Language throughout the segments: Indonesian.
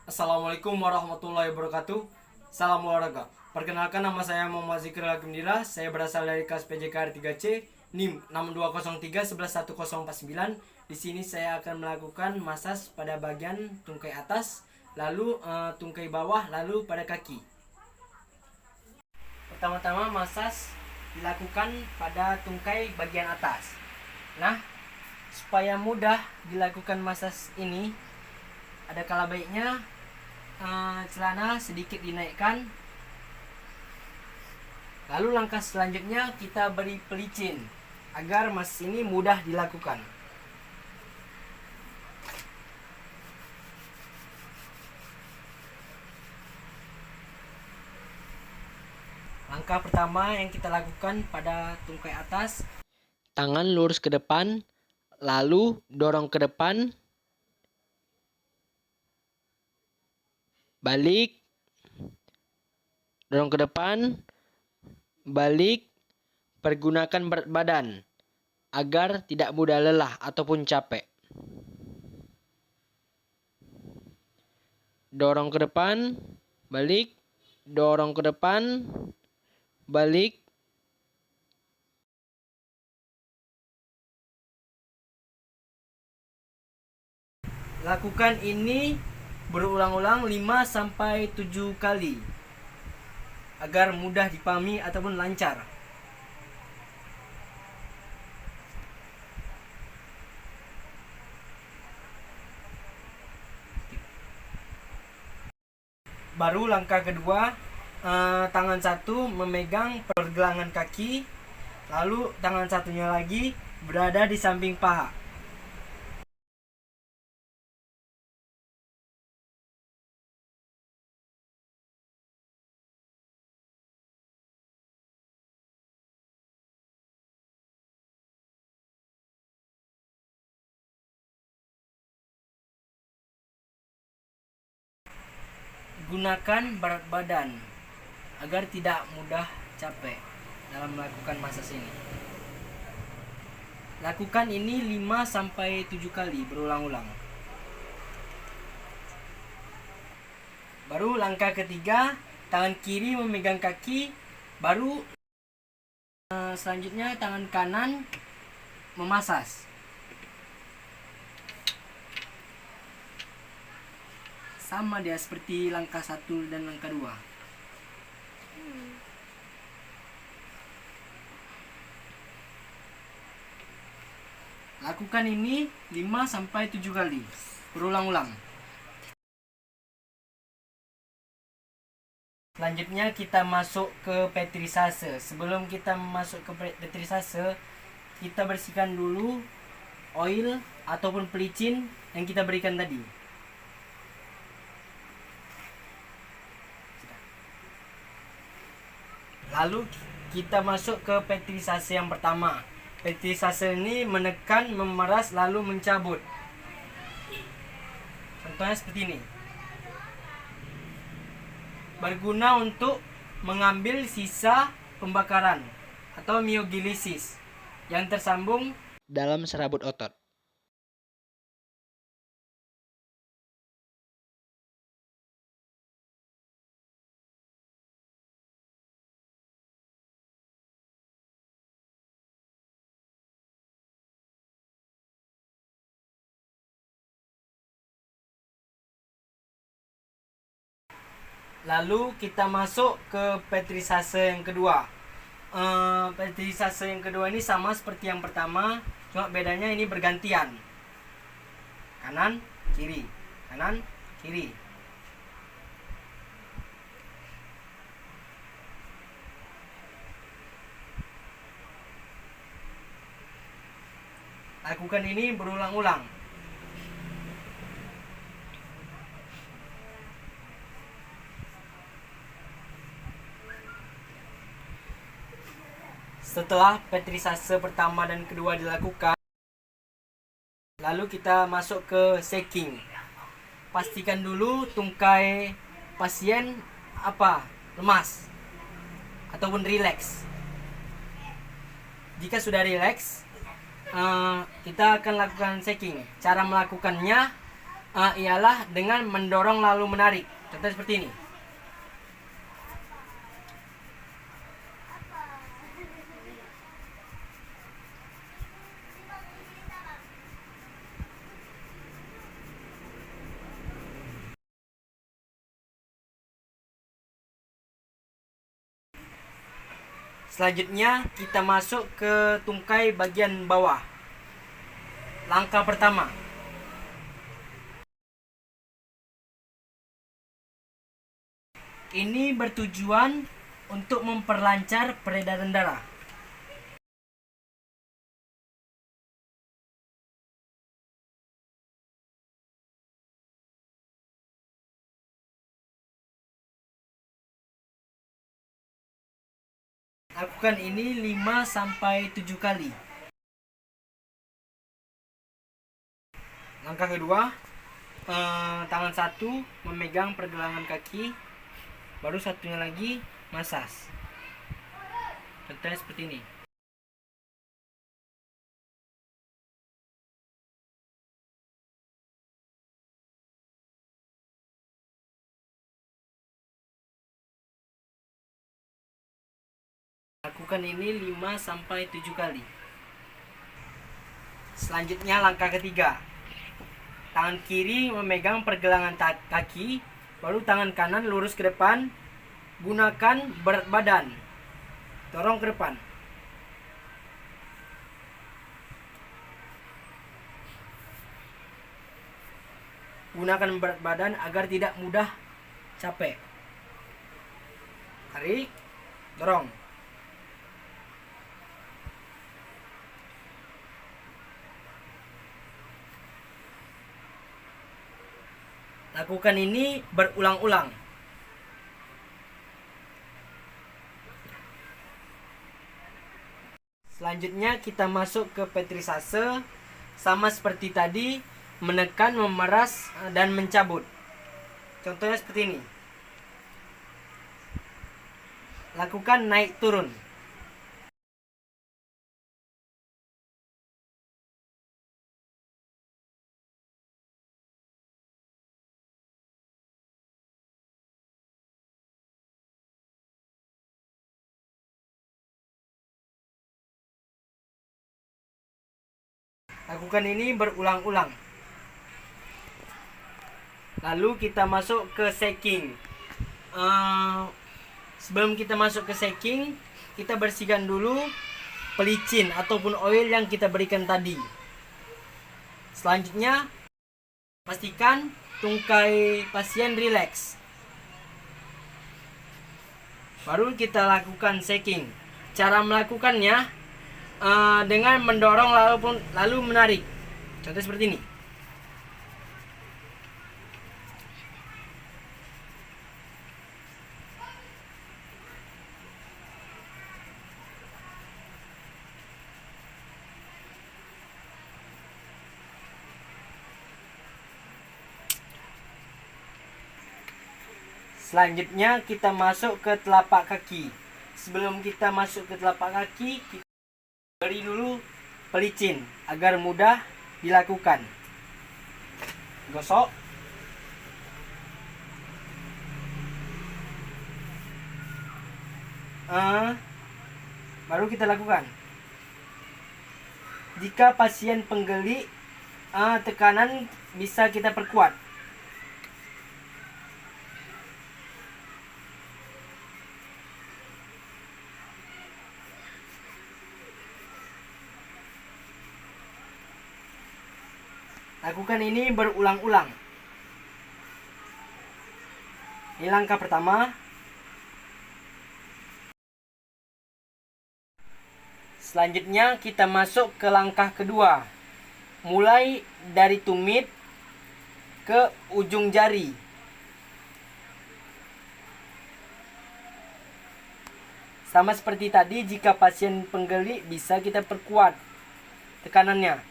Assalamualaikum warahmatullahi wabarakatuh. Salam olahraga. Perkenalkan, nama saya Muhammad Zikri Alhamdulillah. Saya berasal dari kelas PJKR 3C, NIM 6203111049. Di sini saya akan melakukan masas pada bagian tungkai atas, lalu tungkai bawah, lalu pada kaki. Pertama-tama masas dilakukan pada tungkai bagian atas. Nah, supaya mudah dilakukan masas ini, ada kala baiknya celana sedikit dinaikkan. Lalu langkah selanjutnya kita beri pelicin agar masas ini mudah dilakukan. Langkah pertama yang kita lakukan pada tungkai atas, tangan lurus ke depan, lalu dorong ke depan, balik, dorong ke depan, balik. Pergunakan berat badan agar tidak mudah lelah ataupun capek. Dorong ke depan, balik, dorong ke depan, balik. Lakukan ini berulang-ulang 5-7 kali agar mudah dipahami ataupun lancar. Baru langkah kedua, tangan satu memegang pergelangan kaki, lalu tangan satunya lagi berada di samping paha. Gunakan berat badan agar tidak mudah capek dalam melakukan masas ini. Lakukan ini 5-7 kali berulang-ulang. Baru langkah ketiga, tangan kiri memegang kaki, baru selanjutnya tangan kanan memasas. Sama dia seperti langkah 1 dan langkah 2. Lakukan ini 5-7 kali berulang-ulang. Selanjutnya kita masuk ke petrisase. Sebelum kita masuk ke petrisase, kita bersihkan dulu oil ataupun pelicin yang kita berikan tadi. Lalu kita masuk ke petrisase yang pertama. Petrisase ini menekan, memeras, lalu mencabut. Contohnya seperti ini. Berguna untuk mengambil sisa pembakaran atau miogilisis yang tersambung dalam serabut otot. Lalu kita masuk ke petrisase yang kedua. Petrisase yang kedua ini sama seperti yang pertama, cuma bedanya ini bergantian. Kanan, kiri, kanan, kiri. Lakukan ini berulang-ulang. Setelah petrisase pertama dan kedua dilakukan, lalu kita masuk ke shaking. Pastikan dulu tungkai pasien lemas ataupun rileks. Jika sudah rileks, kita akan lakukan shaking. Cara melakukannya, ialah dengan mendorong lalu menarik. Contoh seperti ini. Selanjutnya kita masuk ke tungkai bagian bawah. Langkah pertama, ini bertujuan untuk memperlancar peredaran darah. Lakukan ini 5-7 kali. Langkah kedua, tangan satu memegang pergelangan kaki, baru satunya lagi masas. Contohnya seperti ini. Lakukan ini 5-7 kali. Selanjutnya langkah ketiga. Tangan kiri memegang pergelangan kaki, baru tangan kanan lurus ke depan. Gunakan berat badan. Dorong ke depan. Gunakan berat badan agar tidak mudah capek. Tarik, dorong. Lakukan ini berulang-ulang. Selanjutnya kita masuk ke petrisase. Sama seperti tadi, menekan, memeras, dan mencabut. Contohnya seperti ini. Lakukan naik turun. Lakukan ini berulang-ulang. Lalu kita masuk ke shaking. Sebelum kita masuk ke shaking, kita bersihkan dulu pelicin ataupun oil yang kita berikan tadi. Selanjutnya, pastikan tungkai pasien rileks. Baru kita lakukan shaking. Cara melakukannya dengan mendorong lalu menarik. Contoh seperti ini. Selanjutnya kita masuk ke telapak kaki. Sebelum kita masuk ke telapak kaki, kita beri dulu pelicin agar mudah dilakukan. Gosok. Baru kita lakukan. Jika pasien penggeli, tekanan bisa kita perkuat. Lakukan ini berulang-ulang. Ini langkah pertama. Selanjutnya kita masuk ke langkah kedua. Mulai dari tumit ke ujung jari. Sama seperti tadi, jika pasien penggeli bisa kita perkuat tekanannya.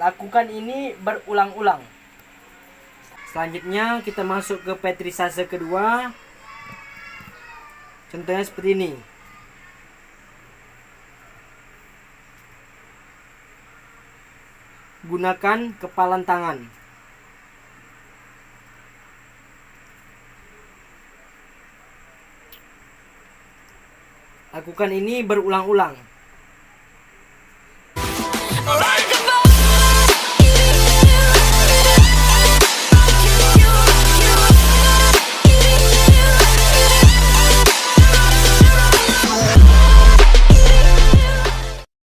Lakukan ini berulang-ulang. Selanjutnya kita masuk ke petrisase kedua. Contohnya seperti ini. gunakan kepalan tangan. Lakukan ini berulang-ulang.